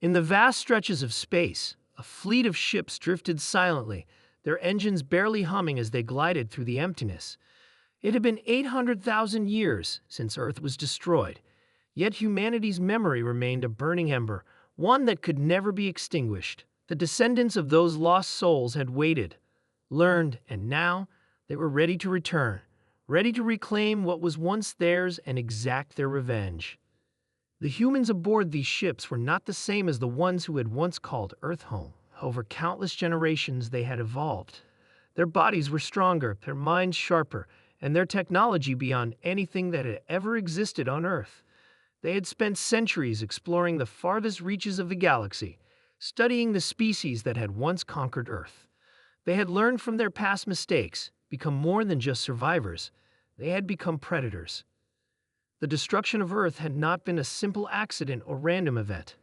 In the vast stretches of space, a fleet of ships drifted silently, their engines barely humming as they glided through the emptiness. It had been 800,000 years since Earth was destroyed, yet humanity's memory remained a burning ember, one that could never be extinguished. The descendants of those lost souls had waited, learned, and now they were ready to return, ready to reclaim what was once theirs and exact their revenge. The humans aboard these ships were not the same as the ones who had once called Earth home. Over countless generations they had evolved. Their bodies were stronger, their minds sharper, and their technology beyond anything that had ever existed on Earth. They had spent centuries exploring the farthest reaches of the galaxy, studying the species that had once conquered Earth. They had learned from their past mistakes, become more than just survivors. They had become predators. The destruction of Earth had not been a simple accident or random event.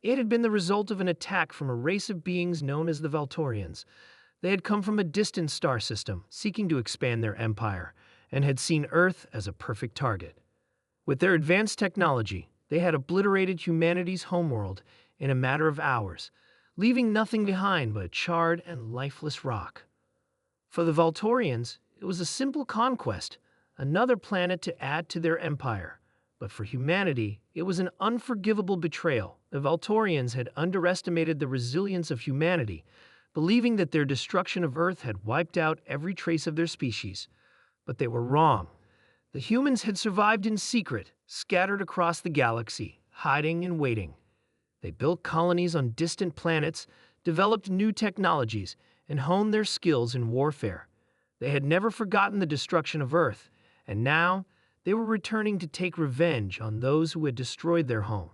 It had been the result of an attack from a race of beings known as the Valtorians. They had come from a distant star system, seeking to expand their empire, and had seen Earth as a perfect target. With their advanced technology, they had obliterated humanity's homeworld in a matter of hours, leaving nothing behind but a charred and lifeless rock. For the Valtorians, it was a simple conquest, another planet to add to their empire. But for humanity, it was an unforgivable betrayal. The Valtorians had underestimated the resilience of humanity, believing that their destruction of Earth had wiped out every trace of their species. But they were wrong. The humans had survived in secret, scattered across the galaxy, hiding and waiting. They built colonies on distant planets, developed new technologies, and honed their skills in warfare. They had never forgotten the destruction of Earth, and now they were returning to take revenge on those who had destroyed their home.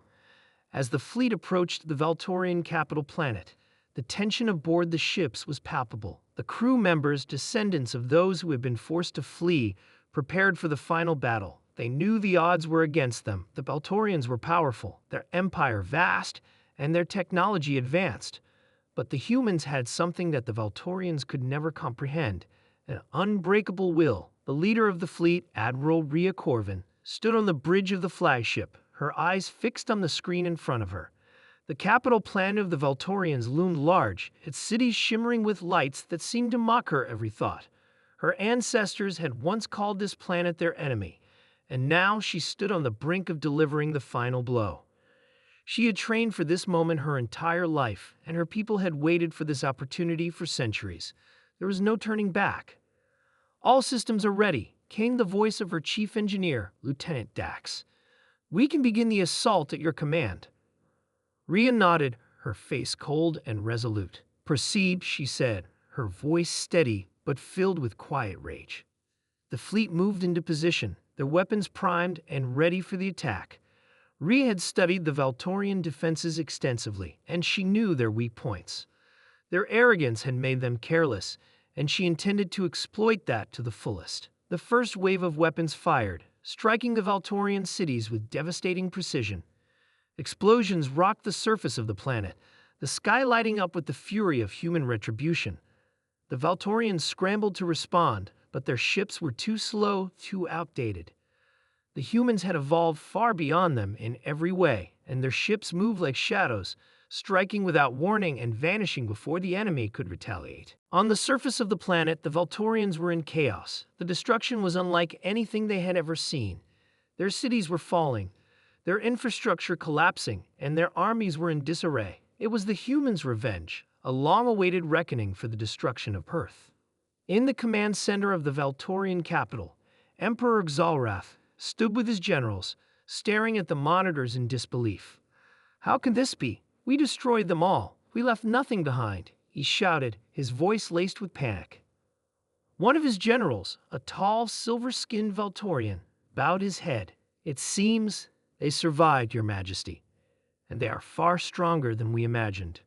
As the fleet approached the Valtorian capital planet, the tension aboard the ships was palpable. The crew members, descendants of those who had been forced to flee, prepared for the final battle. They knew the odds were against them. The Valtorians were powerful, their empire vast, and their technology advanced. But the humans had something that the Valtorians could never comprehend: an unbreakable will. The leader of the fleet, Admiral Rhea Corvin, stood on the bridge of the flagship, her eyes fixed on the screen in front of her. The capital planet of the Valtorians loomed large, its cities shimmering with lights that seemed to mock her every thought. Her ancestors had once called this planet their enemy, and now she stood on the brink of delivering the final blow. She had trained for this moment her entire life, and her people had waited for this opportunity for centuries. There was no turning back. "All systems are ready," came the voice of her chief engineer, Lieutenant Dax. "We can begin the assault at your command." Rhea nodded, her face cold and resolute. "Proceed," she said, her voice steady but filled with quiet rage. The fleet moved into position, their weapons primed and ready for the attack. Rhea had studied the Valtorian defenses extensively, and she knew their weak points. Their arrogance had made them careless, and she intended to exploit that to the fullest. The first wave of weapons fired, striking the Valtorian cities with devastating precision. Explosions rocked the surface of the planet, the sky lighting up with the fury of human retribution. The Valtorians scrambled to respond, but their ships were too slow, too outdated. The humans had evolved far beyond them in every way, and their ships moved like shadows, striking without warning and vanishing before the enemy could retaliate. On the surface of the planet, the Valtorians were in chaos. The destruction was unlike anything they had ever seen. Their cities were falling, their infrastructure collapsing, and their armies were in disarray. It was the humans' revenge, a long-awaited reckoning for the destruction of Earth. In the command center of the Valtorian capital, Emperor Xalrath stood with his generals, staring at the monitors in disbelief. "How can this be? We destroyed them all. We left nothing behind," he shouted, his voice laced with panic. One of his generals, a tall, silver-skinned Valtorian, bowed his head. "It seems they survived, Your Majesty, and they are far stronger than we imagined."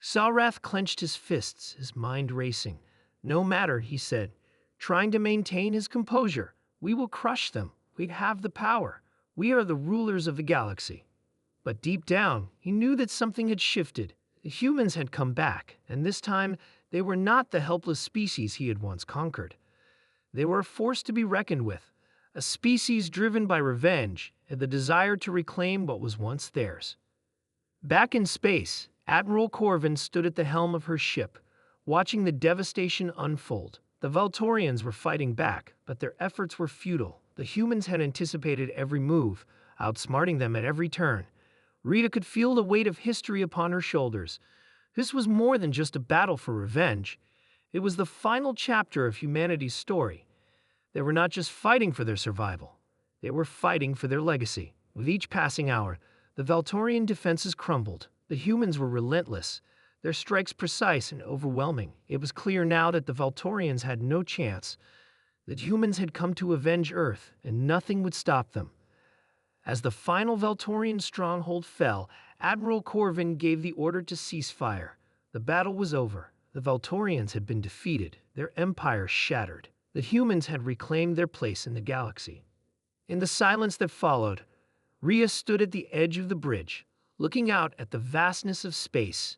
Xalrath clenched his fists, his mind racing. "No matter," he said, trying to maintain his composure. "We will crush them. We have the power. We are the rulers of the galaxy." But deep down, he knew that something had shifted. The humans had come back, and this time they were not the helpless species he had once conquered. They were a force to be reckoned with, a species driven by revenge and the desire to reclaim what was once theirs. Back in space, Admiral Corvin stood at the helm of her ship, watching the devastation unfold. The Valtorians were fighting back, but their efforts were futile. The humans had anticipated every move, outsmarting them at every turn. Rita could feel the weight of history upon her shoulders. This was more than just a battle for revenge. It was the final chapter of humanity's story. They were not just fighting for their survival. They were fighting for their legacy. With each passing hour, the Valtorian defenses crumbled. The humans were relentless, their strikes precise and overwhelming. It was clear now that the Valtorians had no chance, that humans had come to avenge Earth, and nothing would stop them. As the final Valtorian stronghold fell, Admiral Corvin gave the order to cease fire. The battle was over. The Valtorians had been defeated, their empire shattered. The humans had reclaimed their place in the galaxy. In the silence that followed, Rhea stood at the edge of the bridge, looking out at the vastness of space.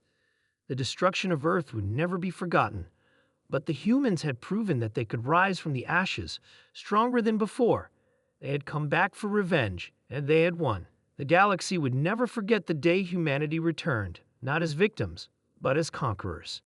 The destruction of Earth would never be forgotten, but the humans had proven that they could rise from the ashes, stronger than before. They had come back for revenge, and they had won. The galaxy would never forget the day humanity returned, not as victims, but as conquerors.